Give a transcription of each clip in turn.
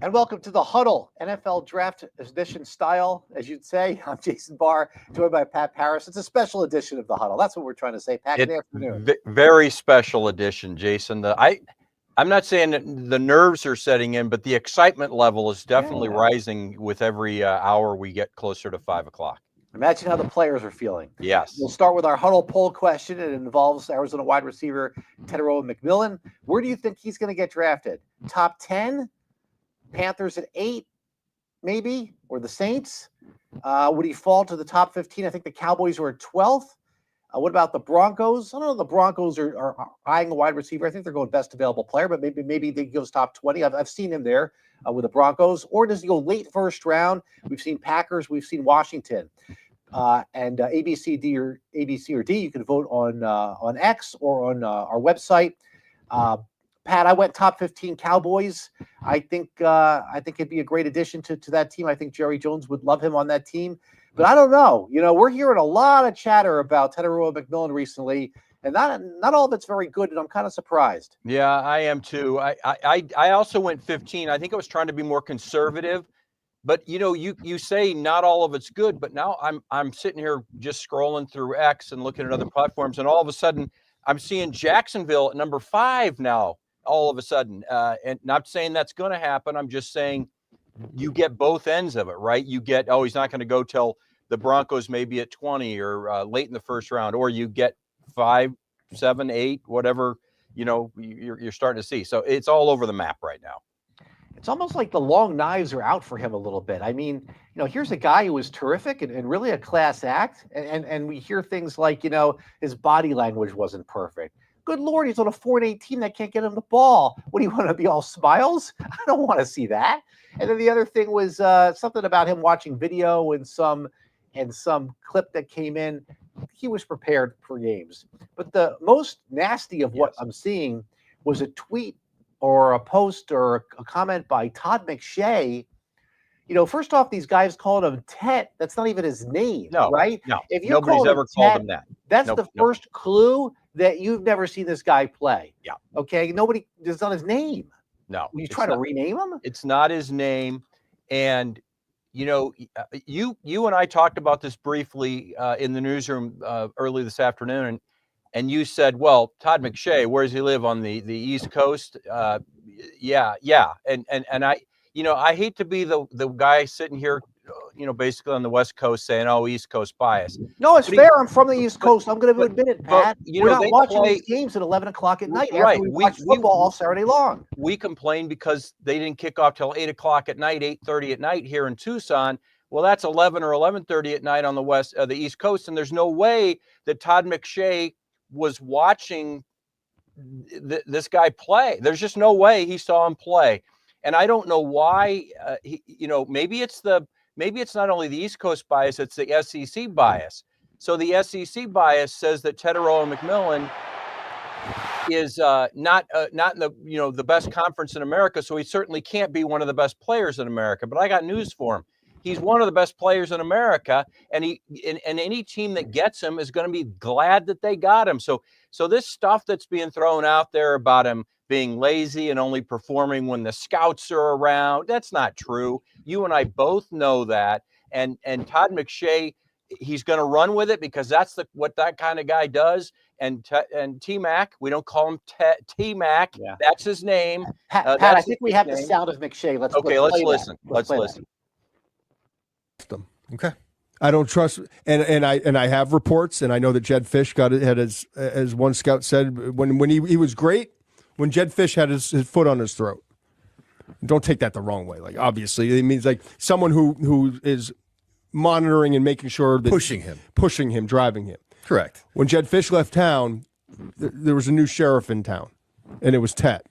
And welcome to the Huddle, NFL Draft Edition style, as you'd say. I'm Jason Barr, joined by Pat Parris. It's a special edition of the Huddle. That's what we're trying to say, Pat. Good afternoon. Very special edition, Jason. I'm not saying that the nerves are setting in, but the excitement level is definitely rising with every hour we get closer to 5 o'clock. Imagine how the players are feeling. Yes. We'll start with our Huddle poll question. It involves Arizona wide receiver Teteroa McMillan. Where do you think he's going to get drafted? Top 10? Panthers at 8, maybe, or the Saints? Would he fall to the top 15? I think the Cowboys were at 12th. What about the Broncos? I don't know. The Broncos are eyeing a wide receiver. I think they're going best available player, but maybe they goes top 20. I've seen him there with the Broncos. Or does he go late first round? We've seen Packers. We've seen Washington. And ABC, D, or ABC or D. You can vote on X or on our website. Pat, I went top 15 Cowboys. I think it'd be a great addition to that team. I think Jerry Jones would love him on that team. But I don't know. You know, we're hearing a lot of chatter about Teteroa McMillan recently, and not all of it's very good, and I'm kind of surprised. Yeah, I am too. I also went 15. I think I was trying to be more conservative. But you know, you say not all of it's good, but now I'm sitting here just scrolling through X and looking at other platforms, and all of a sudden I'm seeing Jacksonville at number 5 now. All of a sudden, and not saying that's going to happen. I'm just saying you get both ends of it, right? You get, he's not going to go till the Broncos maybe at 20 or late in the first round, or you get 5, 7, 8, whatever, you know, you're starting to see. So it's all over the map right now. It's almost like the long knives are out for him a little bit. I mean, you know, here's a guy who was terrific and really a class act. And we hear things like, you know, his body language wasn't perfect. Good Lord, he's on a 4-8 team that can't get him the ball. What do you want to be, all smiles? I don't want to see that. And then the other thing was something about him watching video and some clip that came in. He was prepared for games. But the most nasty of what I'm seeing was a tweet or a post or a comment by Todd McShay. You know, first off, these guys called him Tet. That's not even his name, right? No, if you nobody's ever called him that. That's the first clue that you've never seen this guy play. Yeah. Okay. It's not his name. No. You trying to rename him? It's not his name. And, you know, you and I talked about this briefly in the newsroom early this afternoon. And you said, well, Todd McShay, where does he live, on the East Coast? Yeah. And I, you know, I hate to be the guy sitting here, you know, basically on the West Coast saying, East Coast bias. No, it's fair. I'm from the East Coast. I'm going to admit it, Pat. We're not watching these games at 11 o'clock at night after we watch football all Saturday long. We complain because they didn't kick off till 8 o'clock at night, 8:30 at night here in Tucson. Well, that's 11 or 11:30 at night on the East Coast, and there's no way that Todd McShay was watching this guy play. There's just no way he saw him play. And I don't know why, you know, maybe it's not only the East Coast bias, it's the SEC bias. So the SEC bias says that Teteroa McMillan is not in the, you know, the best conference in America, so he certainly can't be one of the best players in America. But I got news for him. He's one of the best players in America, and any team that gets him is going to be glad that they got him. So this stuff that's being thrown out there about him being lazy and only performing when the scouts are around, that's not true. You and I both know that. And Todd McShay, he's going to run with it because that's what that kind of guy does. And T-Mac, we don't call him T-Mac. Yeah. That's his name. Pat, I think we have the sound of McShay. Let's listen. Let's listen. Okay. I don't trust, and I have reports, and I know that Jed Fish had as one scout said, when he was great, when Jed Fish had his foot on his throat. Don't take that the wrong way. Like, obviously, it means like someone who is monitoring and making sure that pushing him, driving him. Correct. When Jed Fish left town, there was a new sheriff in town, and it was Tet.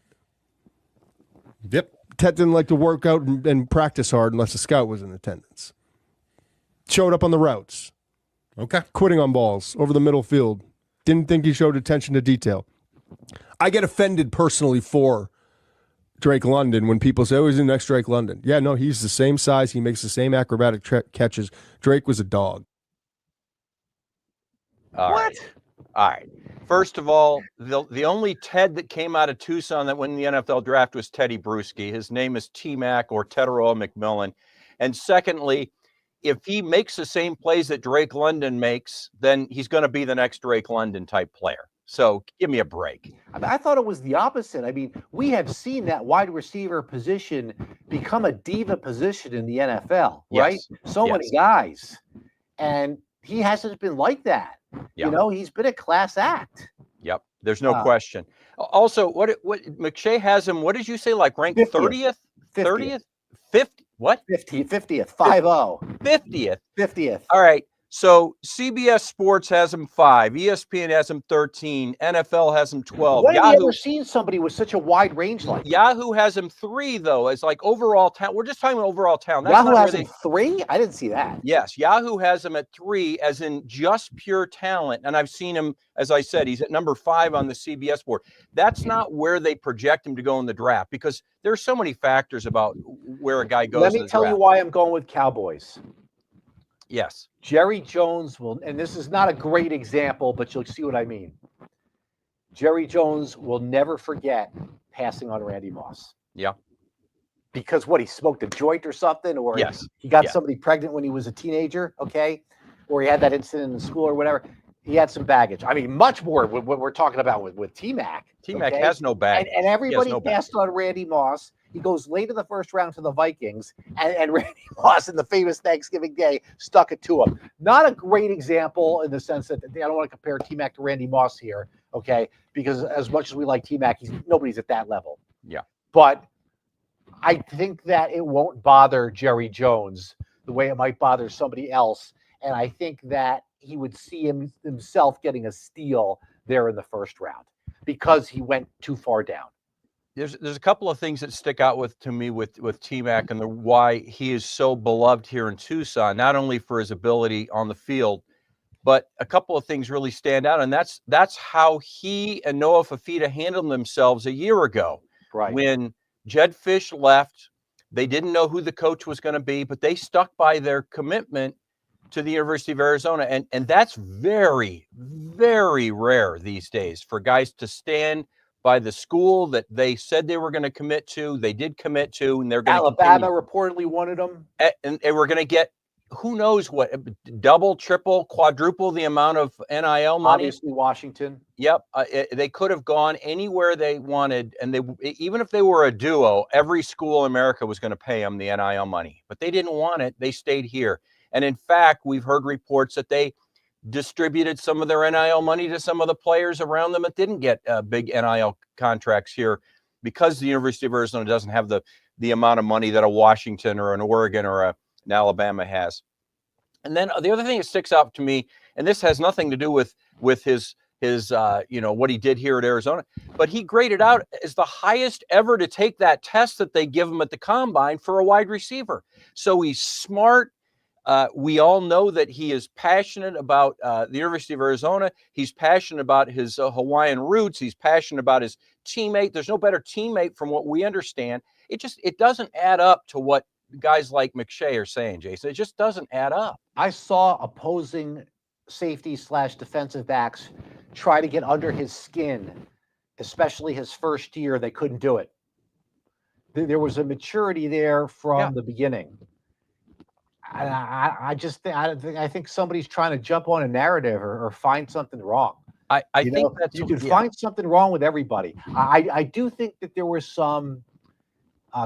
Yep. Tet didn't like to work out and practice hard unless a scout was in attendance. Showed up on the routes. Okay. Quitting on balls over the middle field. Didn't think he showed attention to detail. I get offended personally for Drake London when people say, he's the next Drake London. Yeah, no, he's the same size. He makes the same acrobatic catches. Drake was a dog. All right. All right. First of all, the only Ted that came out of Tucson that won the NFL draft was Teddy Bruschi. His name is T-Mac or Teteroa McMillan. And secondly, if he makes the same plays that Drake London makes, then he's going to be the next Drake London type player. So give me a break. I mean, I thought it was the opposite. I mean, we have seen that wide receiver position become a diva position in the NFL, right? Yes. So many guys. And he hasn't been like that. Yeah. You know, he's been a class act. Yep. There's no question. Also, what McShay has him, what did you say, like ranked 30th? 30th? 50? What? 50th, 50th. 50th. 50th. All right. So CBS Sports has him 5, ESPN has him 13, NFL has him 12. When have you ever seen somebody with such a wide range like that? Yahoo has him 3, though, as like overall talent. We're just talking about overall talent. That's Yahoo has him 3? I didn't see that. Yes, Yahoo has him at 3, as in just pure talent. And I've seen him, as I said, he's at number 5 on the CBS board. That's not where they project him to go in the draft, because there's so many factors about where a guy goes. Let me tell you why I'm going with Cowboys. Yes. Jerry Jones will, and this is not a great example, but you'll see what I mean. Jerry Jones will never forget passing on Randy Moss. Yeah. Because what, he smoked a joint or something, or he got somebody pregnant when he was a teenager, okay? Or he had that incident in school or whatever. He had some baggage. I mean, much more what we're talking about with T-Mac. T-Mac has no baggage. And everybody passed on Randy Moss. He goes late in the first round to the Vikings, and Randy Moss in the famous Thanksgiving Day stuck it to him. Not a great example in the sense that I don't want to compare T-Mac to Randy Moss here, okay? Because as much as we like T-Mac, nobody's at that level. Yeah. But I think that it won't bother Jerry Jones the way it might bother somebody else. And I think that he would see himself getting a steal there in the first round because he went too far down. There's a couple of things that stick out to me with T-Mac and why he is so beloved here in Tucson, not only for his ability on the field, but a couple of things really stand out. And that's how he and Noah Fafita handled themselves a year ago. Right. When Jed Fish left, they didn't know who the coach was going to be, but they stuck by their commitment to the University of Arizona. And that's very, very rare these days for guys to stand by the school that they said they were going to commit to. They did commit to, and they're going to Alabama reportedly wanted them. And they were going to get who knows what, double, triple, quadruple the amount of NIL money. Obviously Washington. Yep. They could have gone anywhere they wanted. And even if they were a duo, every school in America was going to pay them the NIL money. But they didn't want it. They stayed here. And in fact, we've heard reports that they distributed some of their NIL money to some of the players around them that didn't get big NIL contracts here because the University of Arizona doesn't have the amount of money that a Washington or an Oregon or an Alabama has. And then the other thing that sticks out to me, and this has nothing to do with his what he did here at Arizona, but he graded out as the highest ever to take that test that they give him at the combine for a wide receiver. So he's smart. We all know that he is passionate about the University of Arizona. He's passionate about his Hawaiian roots. He's passionate about his teammate. There's no better teammate from what we understand. It doesn't add up to what guys like McShay are saying, Jason. It just doesn't add up. I saw opposing safety/defensive backs try to get under his skin, especially his first year. They couldn't do it. There was a maturity there from the beginning. I think somebody's trying to jump on a narrative or find something wrong. I think that's you can find something wrong with everybody. I do think that there were some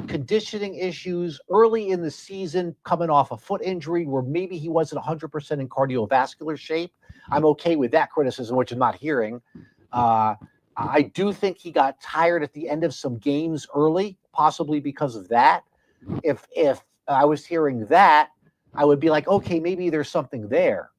conditioning issues early in the season coming off a foot injury where maybe he wasn't 100% in cardiovascular shape. I'm okay with that criticism, which I'm not hearing. I do think he got tired at the end of some games early, possibly because of that. If I was hearing that, I would be like, okay, maybe there's something there.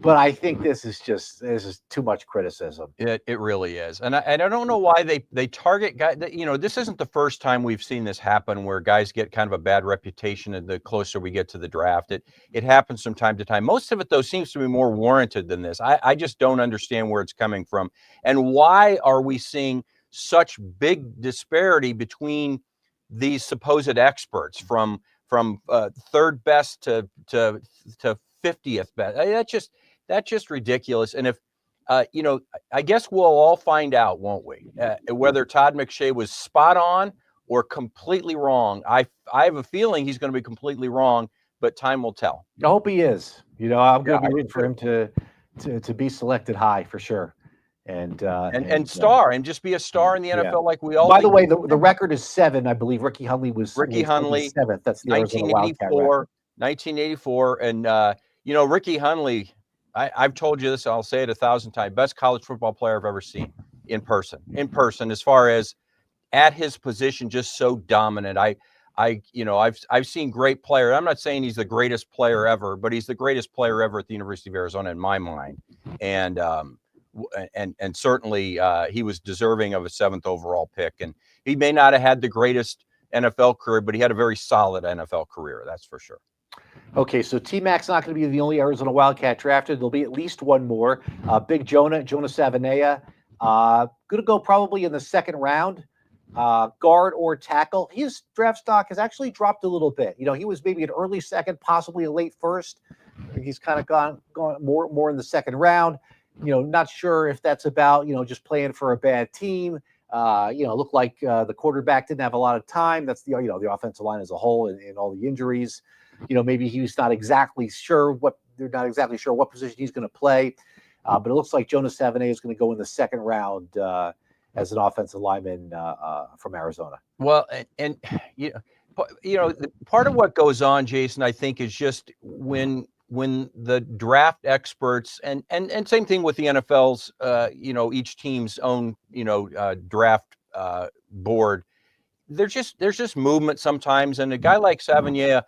But I think this is too much criticism. It really is. And I don't know why they target guys. This isn't the first time we've seen this happen where guys get kind of a bad reputation and the closer we get to the draft. It happens from time to time. Most of it, though, seems to be more warranted than this. I just don't understand where it's coming from. And why are we seeing such big disparity between these supposed experts from third best to 50th best? That's just ridiculous. And I guess we'll all find out, won't we? Whether Todd McShay was spot on or completely wrong. I have a feeling he's going to be completely wrong, but time will tell. I hope he is. I'm going to Yeah, be rooting for him to be selected high for sure. And star and just be a star in the NFL like we all. By the way, the record is 7. I believe Ricky Hundley was 7th. That's the Arizona Wildcat record. 1984, and Ricky Hundley. I've told you this. I'll say it 1,000 times. Best college football player I've ever seen in person. As far as at his position, just so dominant. I've seen great player. I'm not saying he's the greatest player ever, but he's the greatest player ever at the University of Arizona in my mind. And certainly he was deserving of a 7th overall pick. And he may not have had the greatest NFL career, but he had a very solid NFL career. That's for sure. Okay, so T-Mac's not going to be the only Arizona Wildcat drafted. There'll be at least one more. Big Jonah Savanea, going to go probably in the 2nd round, guard or tackle. His draft stock has actually dropped a little bit. He was maybe an early 2nd, possibly a late 1st. He's kind of gone more in the 2nd round. Not sure if that's about, just playing for a bad team. Looked like the quarterback didn't have a lot of time. That's the offensive line as a whole and all the injuries. Maybe he's not exactly sure what position he's going to play. But it looks like Jonah Savanea is going to go in the 2nd round as an offensive lineman from Arizona. Well, and part of what goes on, Jason, I think, is just when the draft experts and same thing with the NFL's, each team's own, draft board. There's just movement sometimes. And a guy like Savanea,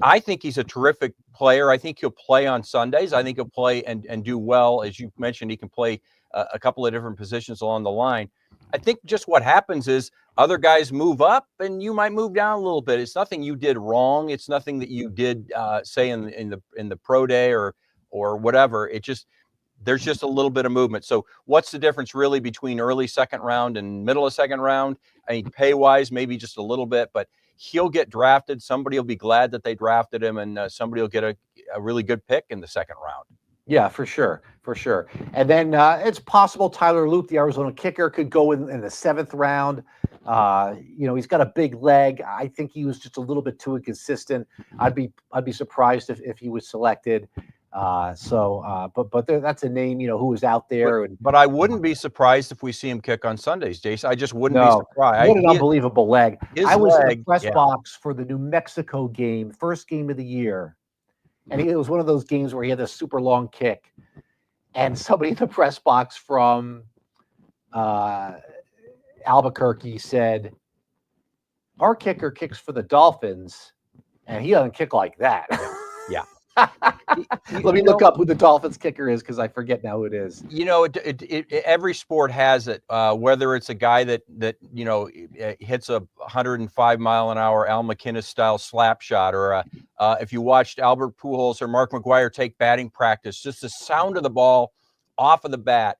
I think he's a terrific player. I think he'll play on Sundays. I think he'll play and do well. As you mentioned, he can play a couple of different positions along the line. I think just what happens is other guys move up and you might move down a little bit. It's nothing you did wrong. It's nothing that you did say in the pro day or whatever. There's just a little bit of movement. So what's the difference really between early 2nd round and middle of 2nd round? I mean, pay wise, maybe just a little bit, but he'll get drafted. Somebody will be glad that they drafted him, and somebody will get a really good pick in the 2nd round. Yeah, for sure. And then it's possible Tyler Luke, the Arizona kicker, could go in the 7th round. He's got a big leg. I think he was just a little bit too inconsistent. I'd be surprised if he was selected. But that's a name, who was out there. But I wouldn't be surprised if we see him kick on Sundays, Jason. I just wouldn't be surprised. What an unbelievable leg. I was in the press yeah. box for the New Mexico game, first game of the year. And it was one of those games where he had this super long kick. And somebody in the press box from Albuquerque said, our kicker kicks for the Dolphins, and he doesn't kick like that. Yeah. Let me look up who the Dolphins kicker is because I forget now who it is. Every sport has it. Whether it's a guy that hits a 105-mile-an-hour Al McInnes style slap shot, or if you watched Albert Pujols or Mark McGwire take batting practice, just the sound of the ball off of the bat,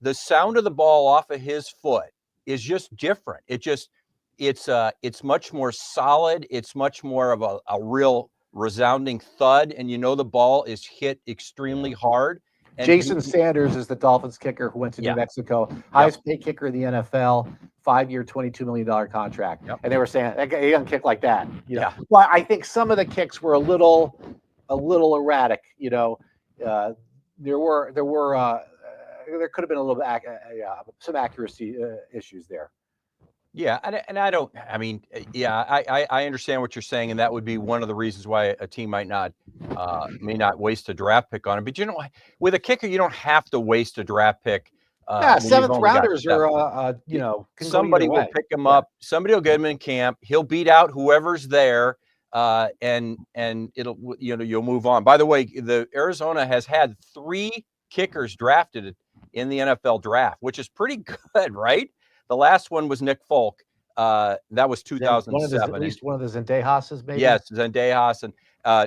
the sound of the ball off of his foot is just different. It's much more solid. It's much more of a real resounding thud, and the ball is hit extremely hard. And Jason Sanders is the Dolphins kicker who went to New Mexico, highest paid kicker in the NFL, 5-year, $22 million contract. Yep. And they were saying he doesn't kick like that. Yeah. Well, I think some of the kicks were a little erratic. There could have been a little bit some accuracy issues there. Yeah, I understand what you're saying, and that would be one of the reasons why a team may not waste a draft pick on him. But with a kicker, you don't have to waste a draft pick. 7th rounders are somebody will pick him up. Somebody will get him in camp. He'll beat out whoever's there, and it'll you'll move on. By the way, the Arizona has had 3 kickers drafted in the NFL draft, which is pretty good, right? The last one was Nick Folk. That was 2007. At least one of the Zendejas, maybe? Yes, Zendejas. And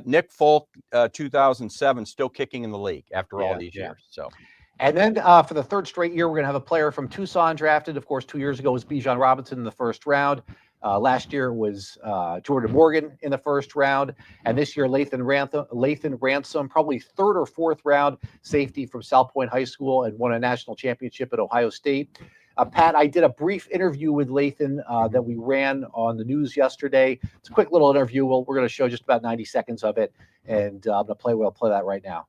Nick Folk, 2007, still kicking in the league after all these years. So, and then for the 3rd straight year, we're going to have a player from Tucson drafted. Of course, 2 years ago was Bijan Robinson in the 1st round. Last year was Jordan Morgan in the first round, and this year Lathan Ransom, probably third or fourth round safety from South Point High School, and won a national championship at Ohio State. Pat, I did a brief interview with Lathan that we ran on the news yesterday. It's a quick little interview. We're going to show just about 90 seconds of it, and I'm going to play that right now.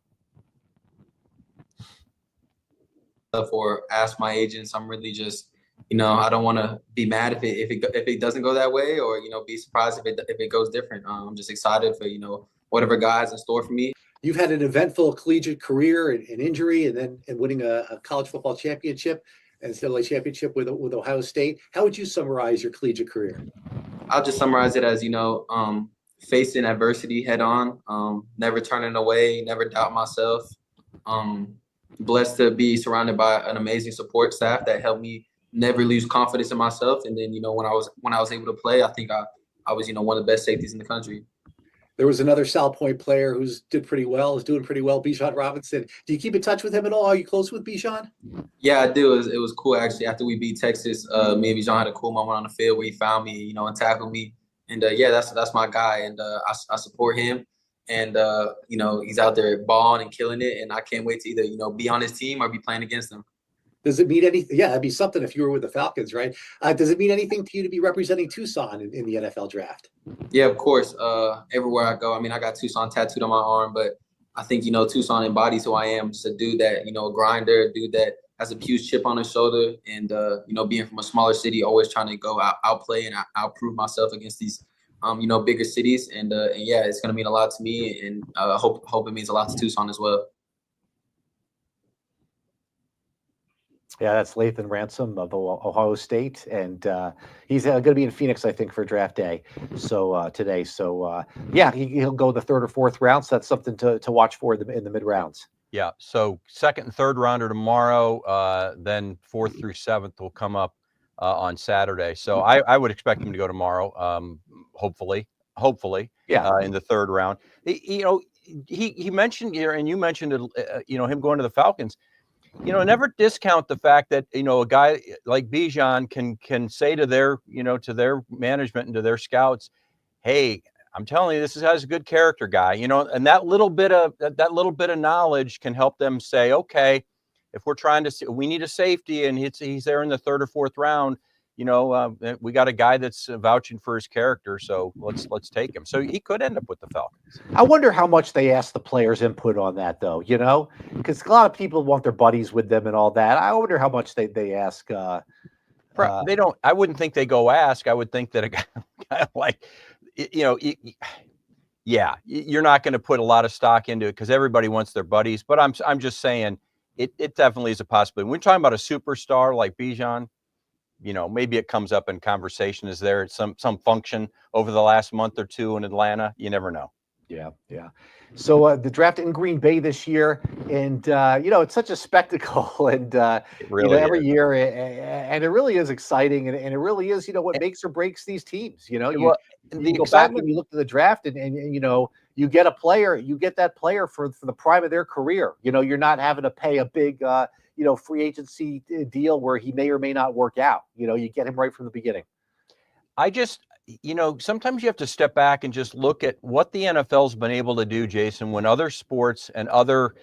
Or ask my agents. I'm really just, I don't want to be mad if it doesn't go that way, or be surprised if it goes different. I'm just excited for whatever God has in store for me. You've had an eventful collegiate career and injury, and winning a college football championship and NCAA championship with Ohio State. How would you summarize your collegiate career? I'll just summarize it as facing adversity head on, never turning away, never doubt myself. Blessed to be surrounded by an amazing support staff that helped me never lose confidence in myself. And then, when I was able to play, I think I was, one of the best safeties in the country. There was another South Point player is doing pretty well, Bijan Robinson. Do you keep in touch with him at all? Are you close with Bijan? Yeah, I do. It was cool, actually. After we beat Texas, me and Bijan had a cool moment on the field where he found me, and tackled me. And that's my guy. And I support him. And, he's out there balling and killing it. And I can't wait to either, be on his team or be playing against him. Does it mean anything? Yeah, that'd be something if you were with the Falcons, right? Does it mean anything to you to be representing Tucson in the NFL draft? Yeah, of course. Everywhere I go, I got Tucson tattooed on my arm, but I think, Tucson embodies who I am. Just a dude that, a grinder, a dude that has a huge chip on his shoulder. And, being from a smaller city, always trying to go outplay and outprove myself against these bigger cities. And yeah, it's going to mean a lot to me, and hope it means a lot to Tucson as well. Yeah, that's Lathan Ransom of Ohio State, and he's going to be in Phoenix, I think, for draft day. So today, yeah, he'll go the third or fourth round. So that's something to watch for in the mid rounds. Yeah. So second and third rounder tomorrow, then fourth through seventh will come up on Saturday. So I would expect him to go tomorrow. Hopefully, yeah, in the third round. He mentioned here, and you mentioned it, him going to the Falcons. Never discount the fact that, a guy like Bijan can say to their management and to their scouts, hey, I'm telling you, this has a good character guy, and that little bit of knowledge can help them say, okay, if we're trying to, we need a safety and he's there in the third or fourth round, we got a guy that's vouching for his character, so let's take him. So he could end up with the Falcons. I wonder how much they ask the players' input on that, though. Because a lot of people want their buddies with them and all that. I wonder how much they ask. They don't. I wouldn't think they go ask. I would think that a guy like, yeah, you're not going to put a lot of stock into it because everybody wants their buddies. But I'm just saying it definitely is a possibility. When we're talking about a superstar like Bijan, maybe it comes up in conversation. Is there some function over the last month or two in Atlanta? You never know. Yeah. So the draft in Green Bay this year, and it's such a spectacle, and really every year, and it really is exciting, and it really is what makes or breaks these teams. You go back and you look at the draft, and you get a player, you get that player for the prime of their career. You're not having to pay a big free agency deal where he may or may not work out. You get him right from the beginning. I just, sometimes you have to step back and just look at what the NFL's been able to do, Jason, when other sports and other,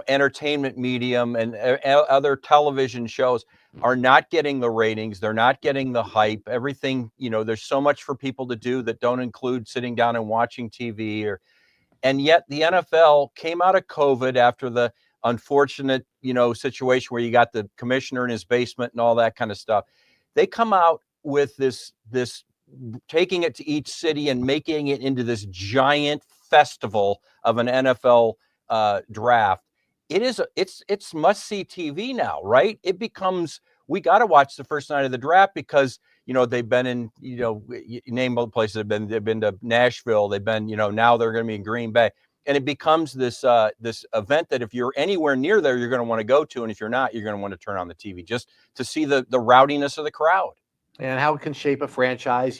entertainment medium and other television shows are not getting the ratings. They're not getting the hype. Everything, there's so much for people to do that don't include sitting down and watching TV and yet the NFL came out of COVID after the unfortunate, situation where you got the commissioner in his basement and all that kind of stuff. They come out with this taking it to each city and making it into this giant festival of an NFL draft. It's must-see TV now, right? It becomes, we got to watch the first night of the draft because, they've been in, you name all the places they've been to Nashville. They've been, now they're going to be in Green Bay. And it becomes this event that if you're anywhere near there, you're going to want to go to. And if you're not, you're going to want to turn on the TV just to see the rowdiness of the crowd. And how it can shape a franchise,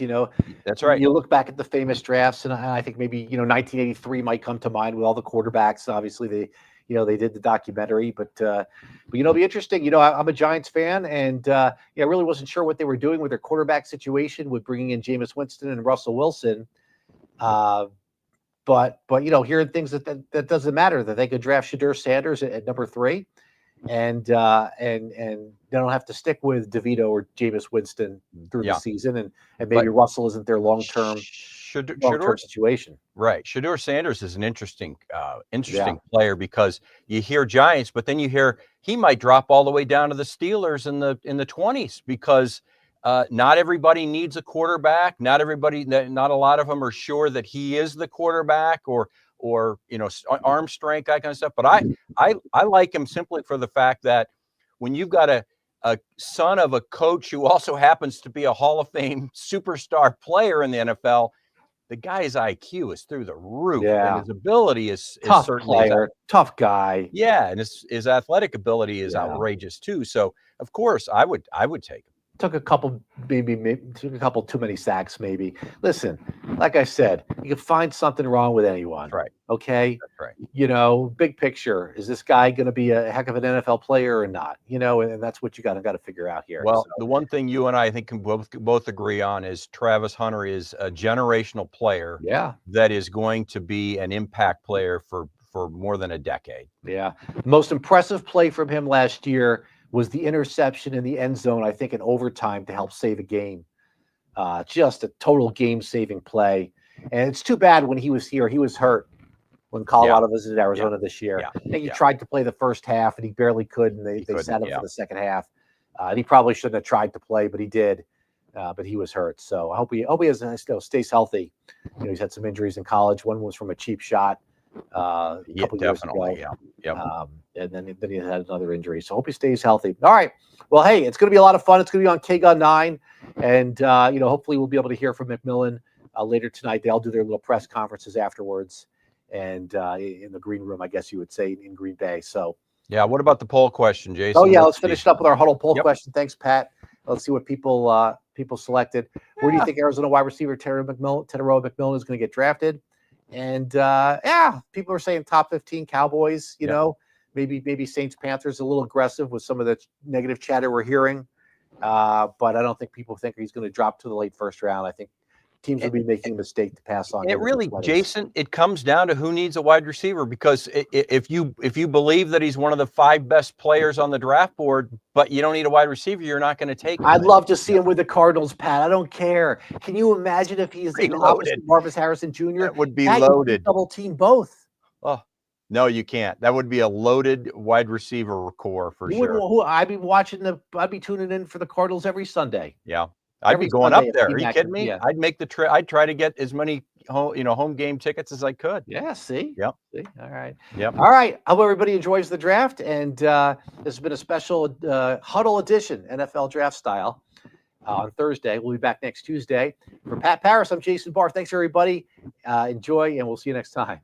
That's right. You look back at the famous drafts, and I think maybe, 1983 might come to mind with all the quarterbacks. Obviously, they did the documentary, but it'll be interesting. I'm a Giants fan, and I really wasn't sure what they were doing with their quarterback situation with bringing in Jameis Winston and Russell Wilson. But hearing things that doesn't matter, that they could draft Shedeur Sanders at number 3, and they don't have to stick with DeVito or Jameis Winston through the season, and maybe Russell isn't their long-term situation. Right. Shedeur Sanders is an interesting player, because you hear Giants, but then you hear he might drop all the way down to the Steelers in the 20s, because not everybody needs a quarterback. Not a lot of them are sure that he is the quarterback, or arm strength, that kind of stuff. But I like him simply for the fact that when you've got a son of a coach who also happens to be a Hall of Fame superstar player in the NFL, the guy's IQ is through the roof, and his ability is tough certainly player, tough guy. Yeah, and his athletic ability is outrageous too. So of course I would take him. Took a couple too many sacks, maybe. Listen, like I said, you can find something wrong with anyone. That's right. Okay. That's right. Big picture, is this guy going to be a heck of an NFL player or not? And that's what you got to figure out here. Well, the one thing you and I think can both agree on is Travis Hunter is a generational player. Yeah. That is going to be an impact player for more than a decade. Yeah. Most impressive play from him last year was the interception in the end zone, I think, in overtime to help save a game. Just a total game-saving play. And it's too bad when he was here. He was hurt when Colorado visited Arizona this year. Yeah. I think he tried to play the first half, and he barely could, and they sat him for the second half. And he probably shouldn't have tried to play, but he did. But he was hurt. So I hope he stays healthy. He's had some injuries in college. One was from a cheap shot. A couple years ago. And then he had another injury. So I hope he stays healthy. All right. Well, hey, it's going to be a lot of fun. It's going to be on KGUN 9. And, hopefully we'll be able to hear from McMillan later tonight. They'll do their little press conferences afterwards. And in the green room, I guess you would say, in Green Bay. So, yeah. What about the poll question, Jason? Oh, yeah. Let's finish it up with our Huddle poll question. Thanks, Pat. Let's see what people selected. Where do you think Arizona wide receiver Teterow McMillan is going to get drafted? And people are saying top 15 Cowboys, maybe Saints Panthers, a little aggressive with some of the negative chatter we're hearing. But I don't think people think he's going to drop to the late first round. I think teams will be making a mistake to pass on. It really, Jason, it comes down to who needs a wide receiver, because if you believe that he's one of the 5 best players on the draft board, but you don't need a wide receiver, you're not going to take him. I'd love to see him with the Cardinals, Pat. I don't care. Can you imagine if he's the opposite Marvis Harrison Jr.? That would be loaded. Double team both. Oh, no, you can't. That would be a loaded wide receiver core for sure. I'd be tuning in for the Cardinals every Sunday. Yeah. I'd be going up there. Are you kidding me? Yeah. I'd make the trip. I'd try to get as many home game tickets as I could. Yeah. See. Yep. See. All right. Yep. All right. I hope everybody enjoys the draft, and this has been a special Huddle edition, NFL draft style, on Thursday. We'll be back next Tuesday. For Pat Parris, I'm Jason Barr. Thanks everybody. Enjoy, and we'll see you next time.